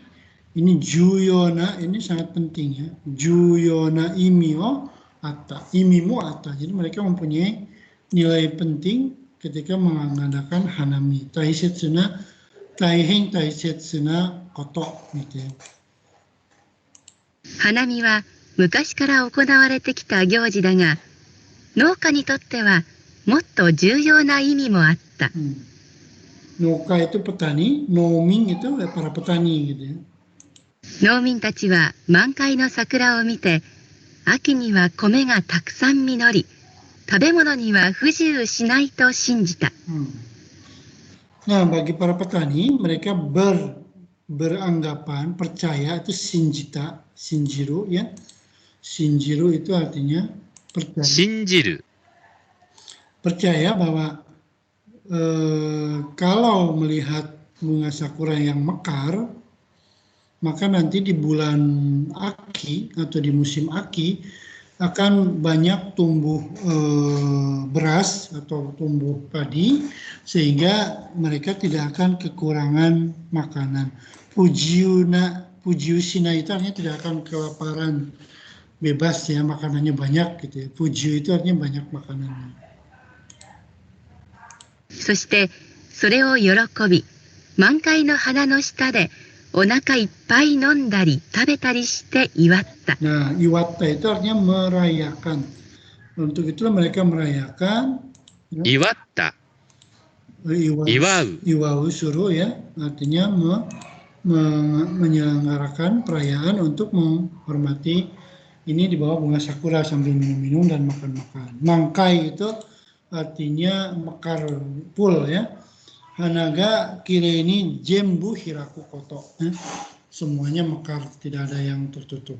ini juyona ini sangat penting ya. Juyona imio ata, imimo ata. Jadi mereka mempunyai nilai penting ketika mengadakan hanami. Taisetsuna, taiheng taisetsuna koto gitu ya. 花見は昔から行われてきた行事だが、農家にとってはもっと重要な意味もあった。 Noka itu petani, noming itu para petani gitu ya. 農民たちは満開の桜を見て、秋には米がたくさん実り、食べ物には不自由しないと信じた。 Nah, bagi para petani, mereka beranggapan, percaya itu shinjita, shinjiru ya. Shinjiru itu artinya percaya. 信じる。 Percaya bahwa kalau melihat bunga sakura yang mekar, maka nanti di bulan Aki atau di musim Aki akan banyak tumbuh beras atau tumbuh padi, sehingga mereka tidak akan kekurangan makanan. Pujiusina itu artinya tidak akan kelaparan, bebas ya, makanannya banyak gitu ya. Pujiu itu artinya banyak makanannya. そしてそれを喜び、満開の花の下でお腹いっぱい飲んだり食べたりして祝った。 Nah, iwatta itu artinya merayakan. Untuk itulah mereka merayakan. 祝った。 Iwau suruh ya, artinya menyelenggarakan perayaan untuk menghormati ini di bawah bunga sakura sambil minum-minum dan makan-makan. Mangkai itu artinya mekar full ya. Hanaga kire ini jembu hiraku koto. Semuanya mekar, tidak ada yang tertutup.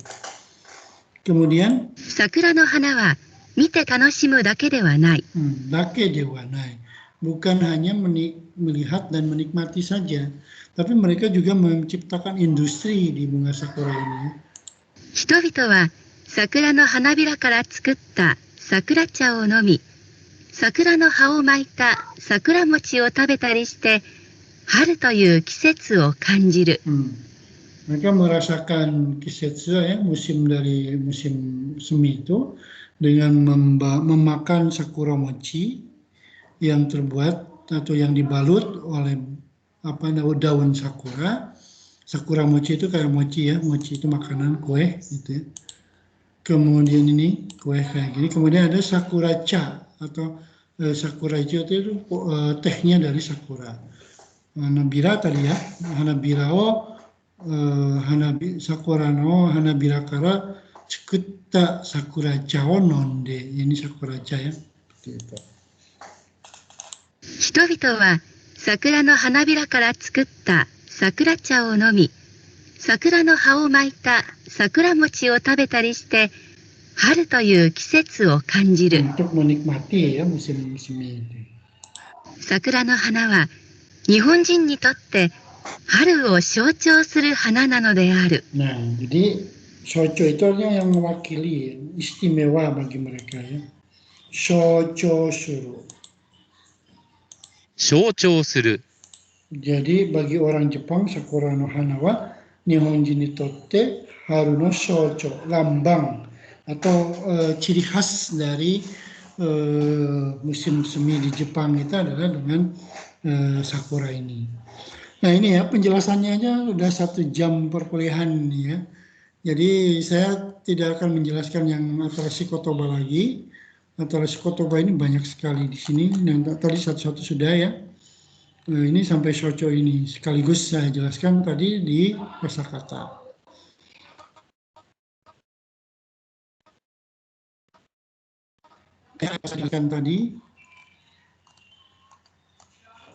Kemudian 桜の花は見て楽しむだけではない。 dake dewanai. Bukan hanya melihat dan menikmati saja, tapi mereka juga menciptakan industri di bunga sakura ini. 人々は桜の花びらから作った桜茶を飲み、桜の葉を巻いた桜餅を食べたりして、春という季節を感じる。 Mereka merasakan kisetsu ya, musim dari musim semi itu dengan memakan sakura mochi yang terbuat atau yang dibalut oleh daun sakura. Sakura mochi itu kayak mochi ya, mochi itu makanan kue gitu ya. Kemudian ini kue kayak gini. Kemudian ada sakura cha atau sakura ijo itu tehnya dari sakura. Hanabira tadi ya, hanabira sakura no hanabira kara tsukutta sakura cha o nonde. Ini sakura cha ya. Seperti itu. 人々は桜の花びらから作った桜茶を飲み、桜の葉を巻いた桜餅を食べたりして、春という季節を感じる。 Untuk menikmati ya musim semi ini. 桜の花は日本人にとって春を象徴する花なのである。 Nah, jadi shocho itu artinya yang mewakili, istimewa bagi mereka ya. Shocho suru. 象徴する。 Jadi bagi orang Jepang sakura no hana wa Nihonjin ni totte haru no shocho, lambang atau ciri khas dari musim semi di Jepang itu adalah dengan sakura ini. Nah ini ya penjelasannya aja udah 1 jam perkuliahan ini ya. Jadi saya tidak akan menjelaskan yang atraksi Kotoba lagi. Atau kotoba ini banyak sekali di sini. Dan tadi satu-satu sudah ya. Ini sampai shocho ini. Sekaligus saya jelaskan tadi di kosakata. Saya jelaskan tadi.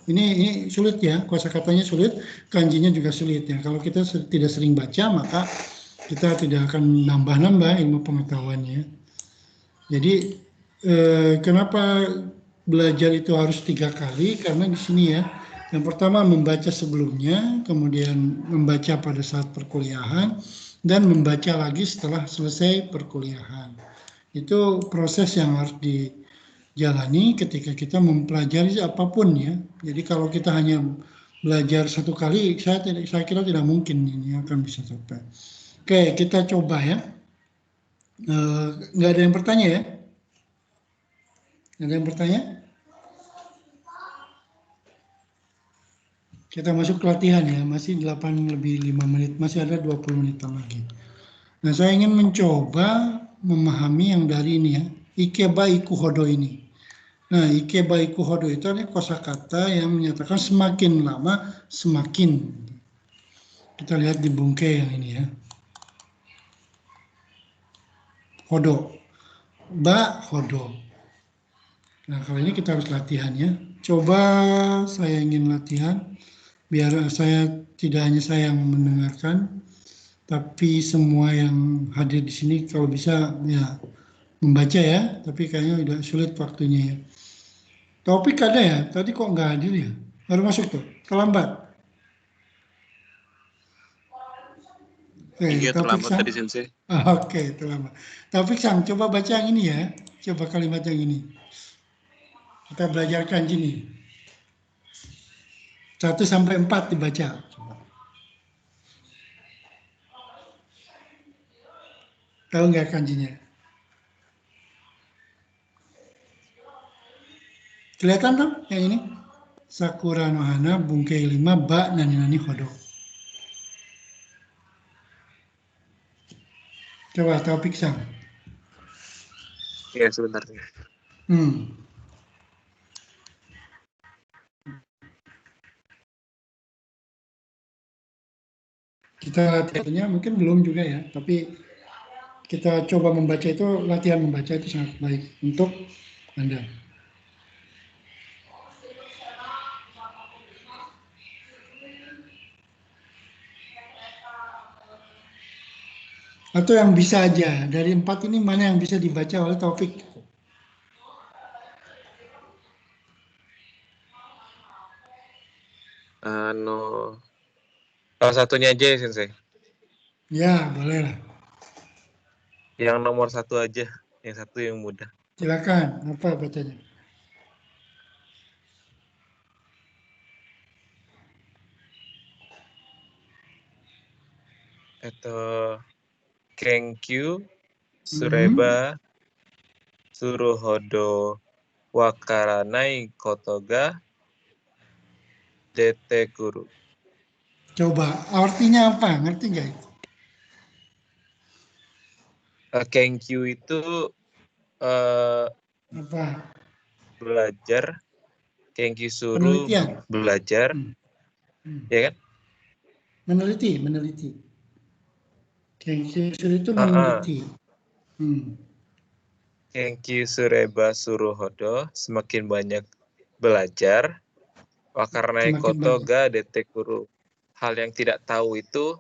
Ini sulit ya, kosakatanya sulit, kanjinya juga sulit ya. Kalau kita tidak sering baca, maka kita tidak akan nambah-nambah ilmu pengetahuannya. Jadi kenapa belajar itu harus 3 kali? Karena di sini ya, yang pertama membaca sebelumnya, kemudian membaca pada saat perkuliahan, dan membaca lagi setelah selesai perkuliahan. Itu proses yang harus dijalani ketika kita mempelajari apapun ya. Jadi kalau kita hanya belajar 1 kali, saya kira tidak mungkin ini akan bisa sampai. Oke, kita coba ya. Nggak ada yang bertanya ya? Ada yang bertanya? Kita masuk ke latihan ya, masih 8 lebih 5 menit, masih ada 20 menitan lagi. Nah, saya ingin mencoba memahami yang dari ini ya, ikeba ikuhodo ini. Nah, ikeba ikuhodo itu adalah kosakata yang menyatakan semakin lama semakin. Kita lihat di bungke yang ini ya. Hodo. Ba hodo. Nah, kali ini kita harus latihan ya. Coba saya ingin latihan. Biar saya tidak hanya saya yang mendengarkan, tapi semua yang hadir di sini kalau bisa ya membaca ya. Tapi kayaknya udah sulit waktunya ya. Topik ada ya? Tadi kok nggak hadir ya? Baru masuk tuh, terlambat. Iya, terlambat tadi Sensei. Oke, terlambat. Taufik Sang, coba baca yang ini ya. Coba kalimat yang ini. Kita belajar kanji nih. 1 sampai 4 dibaca. Tahu nggak kanjinya? Kelihatan tuh yang ini? Sakura no hana, bungkei 5, ba nani hodo. Coba Taufik Sang. Iya, sebentar. Kita latihannya mungkin belum juga ya, tapi kita coba membaca itu, latihan membaca itu sangat baik untuk Anda. Atau yang bisa aja, dari 4 ini mana yang bisa dibaca oleh Taufik? Salah satunya aja ya Sensei. Ya, boleh lah. Yang nomor 1 aja, yang 1 yang mudah. Silakan, apa bacanya? Itu Kenkyu Sureba Suruhodo Wakaranai Koto ga Detekuru. Coba, artinya apa? Ngerti nggak itu? Kenkyu itu Apa? belajar, Kenkyu Suru Penelitian. belajar, ya kan? Meneliti. Kenkyu itu meneliti. Kenkyu Sureba Suruhodo, semakin banyak belajar, Wakaranai Koto ga Detekuru. Hal yang tidak tahu itu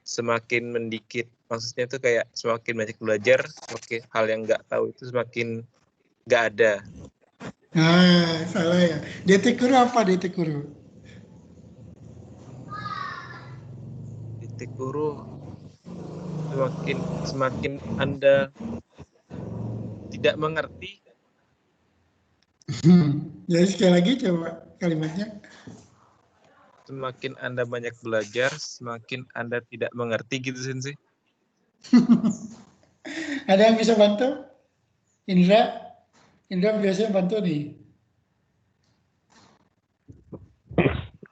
semakin mendikit. Maksudnya itu kayak semakin banyak belajar, semakin hal yang nggak tahu itu semakin nggak ada. Nah, salah ya. Detekuru apa detekuru? Detekuru semakin Anda tidak mengerti. Jadi sekali lagi coba kalimatnya. Semakin Anda banyak belajar, semakin Anda tidak mengerti gitu Sensei. Ada yang bisa bantu? Indra biasanya bantu nih.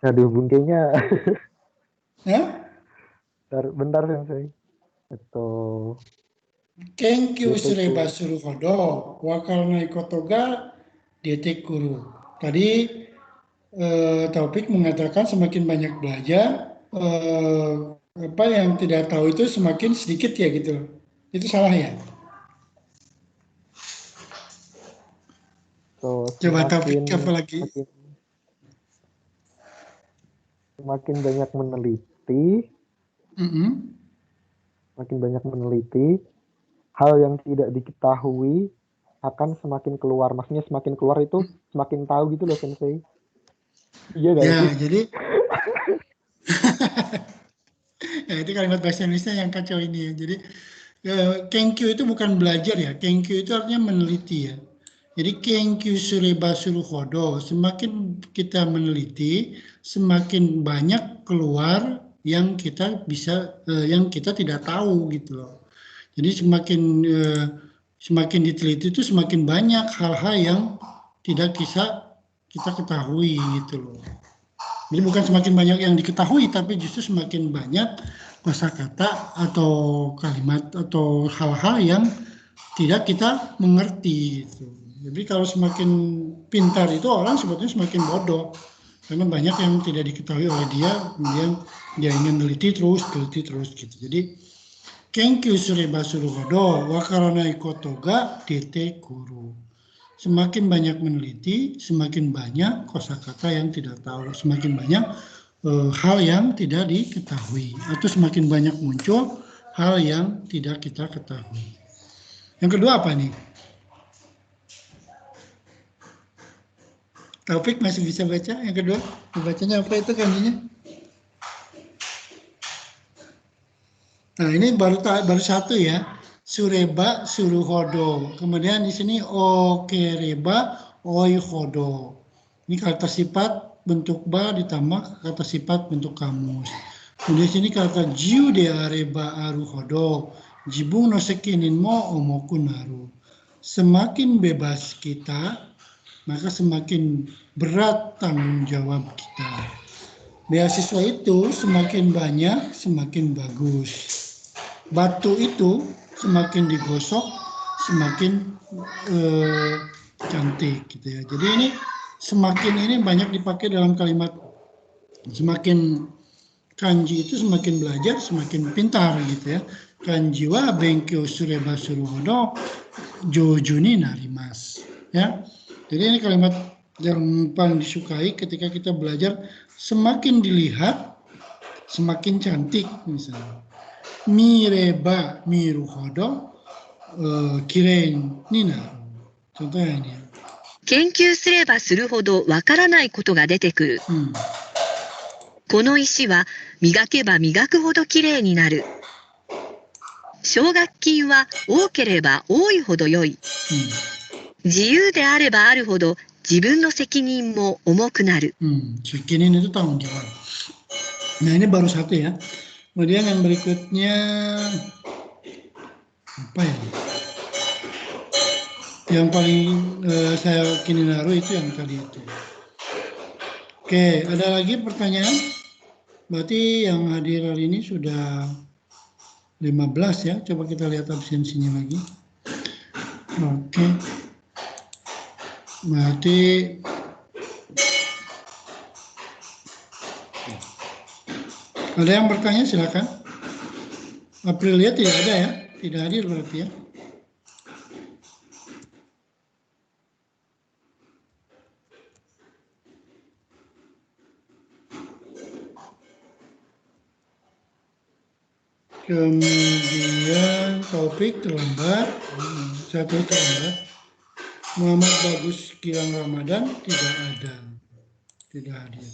Aduh, bungkainya. Ya? Bentar Sensei. Atau Kenkyu sureba suruhodo, wakaranai koto ga detekuru. Tadi Taufik mengatakan semakin banyak belajar, apa yang tidak tahu itu semakin sedikit ya gitu. Itu salah ya? So, Coba Taufik apa lagi? Semakin banyak meneliti, makin banyak meneliti, hal yang tidak diketahui akan semakin keluar. Maksudnya semakin keluar itu semakin tahu gitu loh, Sensei. Iya gak Ya, sih? jadi ya, itu kalimat bahasa Indonesia yang kacau ini ya. Jadi kenkyu itu bukan belajar ya. Kenkyu itu artinya meneliti ya. Jadi kenkyu sureba suruhodo, semakin kita meneliti, semakin banyak keluar yang kita bisa, yang kita tidak tahu gitu loh. Jadi semakin diteliti itu semakin banyak hal-hal yang tidak bisa kita ketahui gitu loh. Jadi bukan semakin banyak yang diketahui, tapi justru semakin banyak kosakata atau kalimat atau hal-hal yang tidak kita mengerti gitu. Jadi kalau semakin pintar itu orang sebetulnya semakin bodoh, karena banyak yang tidak diketahui oleh dia, kemudian dia ingin teliti terus gitu. Jadi kenkyu sureba suruhodo wakaranai koto ga detekuru. Semakin banyak meneliti, semakin banyak kosakata yang tidak tahu, semakin banyak hal yang tidak diketahui, atau semakin banyak muncul hal yang tidak kita ketahui. Yang kedua apa nih? Taufik masih bisa baca? Yang kedua, bacanya apa itu kanjinya? Nah ini baru satu ya. Sureba suruhodo. Kemudian di sini okereba oihodo. Ini kata sifat bentuk ba ditambah kata sifat bentuk kamus. Kemudian di sini kata jiu de areba aruhodo. Jibun no sekinin mo omoku naru. Semakin bebas kita, maka semakin berat tanggung jawab kita. Beasiswa itu semakin banyak, semakin bagus. Batu itu semakin digosok, semakin cantik gitu ya. Jadi ini semakin ini banyak dipakai dalam kalimat. Semakin kanji itu semakin belajar, semakin pintar gitu ya. Kanji wa benkyo sureba suruhodo jojuni narimas. Ya. Jadi ini kalimat yang paling disukai ketika kita belajar, semakin dilihat semakin cantik misalnya. Mireba miruhodo kirein ni naru. Contohnya ini. 研究すればするほどわからないことが出てくる。この石は磨けば磨くほどきれいになる。奨学金は多ければ多いほど良い。自由であればあるほど自分の責任も重くなる。Sekinin itu tanggung jawab. Nah ini baru satu ya. Kemudian yang berikutnya apa ya? Yang paling saya kininaru itu yang tadi itu. Oke, ada lagi pertanyaan? Berarti yang hadir hari ini sudah 15 ya. Coba kita lihat absensinya lagi. Oke. Berarti ada yang bertanya silakan. Aprilia tidak ada ya, tidak hadir berarti ya. Kemudian Taufik terlambat, satu terlambat. Muhammad Bagus Gilang Ramadan tidak ada, tidak hadir.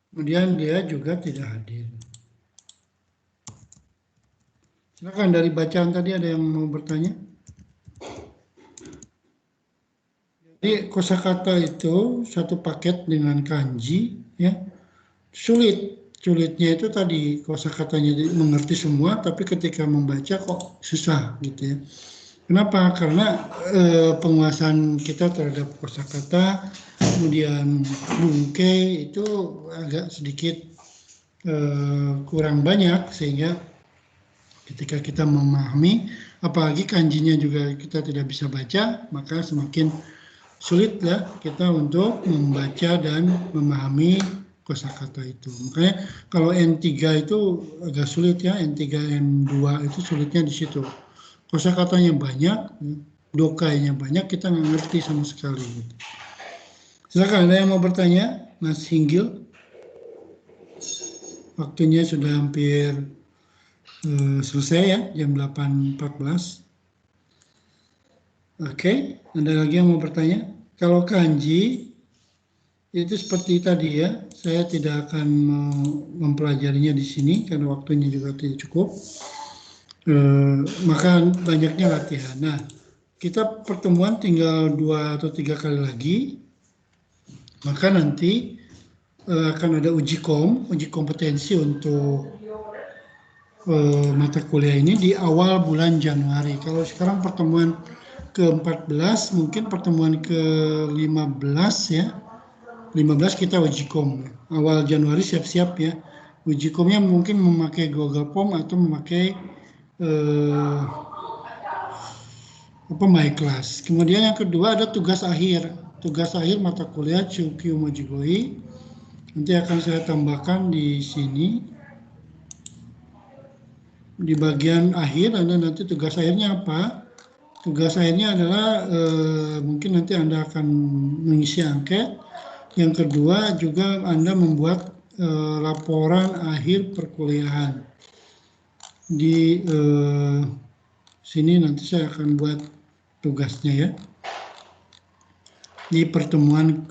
Kemudian dia juga tidak hadir. Silakan dari bacaan tadi ada yang mau bertanya? Jadi kosakata itu satu paket dengan kanji, ya. Sulitnya itu tadi kosakatanya mengerti semua, tapi ketika membaca kok susah gitu ya. Kenapa? Karena penguasaan kita terhadap kosakata, kemudian bungke itu agak sedikit kurang banyak, sehingga ketika kita memahami, apalagi kanjinya juga kita tidak bisa baca, maka semakin sulit ya kita untuk membaca dan memahami kosakata itu. Makanya kalau N3 itu agak sulit ya, N3, N2 itu sulitnya di situ. Kosakatanya banyak, dokainya banyak, kita nggak ngerti sama sekali. Silakan, ada yang mau bertanya? Mas Hinggil? Waktunya sudah hampir selesai ya, jam 8.14. Oke, ada lagi yang mau bertanya? Kalau kanji, itu seperti tadi ya, saya tidak akan mempelajarinya di sini karena waktunya juga tidak cukup. Maka banyaknya latihan. Nah, kita pertemuan tinggal 2 atau 3 kali lagi, maka nanti akan ada uji kompetensi untuk mata kuliah ini di awal bulan Januari. Kalau sekarang pertemuan ke-14, mungkin pertemuan ke-15 ya. 15 kita uji kom. Awal Januari siap-siap ya. Uji komnya mungkin memakai Google Form atau memakai My Class. Kemudian yang kedua ada tugas akhir. Tugas akhir mata kuliah Chukyu Mojigoi. Nanti akan saya tambahkan di sini. Di bagian akhir Anda nanti tugas akhirnya apa? Tugas akhirnya adalah mungkin nanti Anda akan mengisi angket. Yang kedua juga Anda membuat laporan akhir perkuliahan. Di sini nanti saya akan buat tugasnya ya. Di pertemuan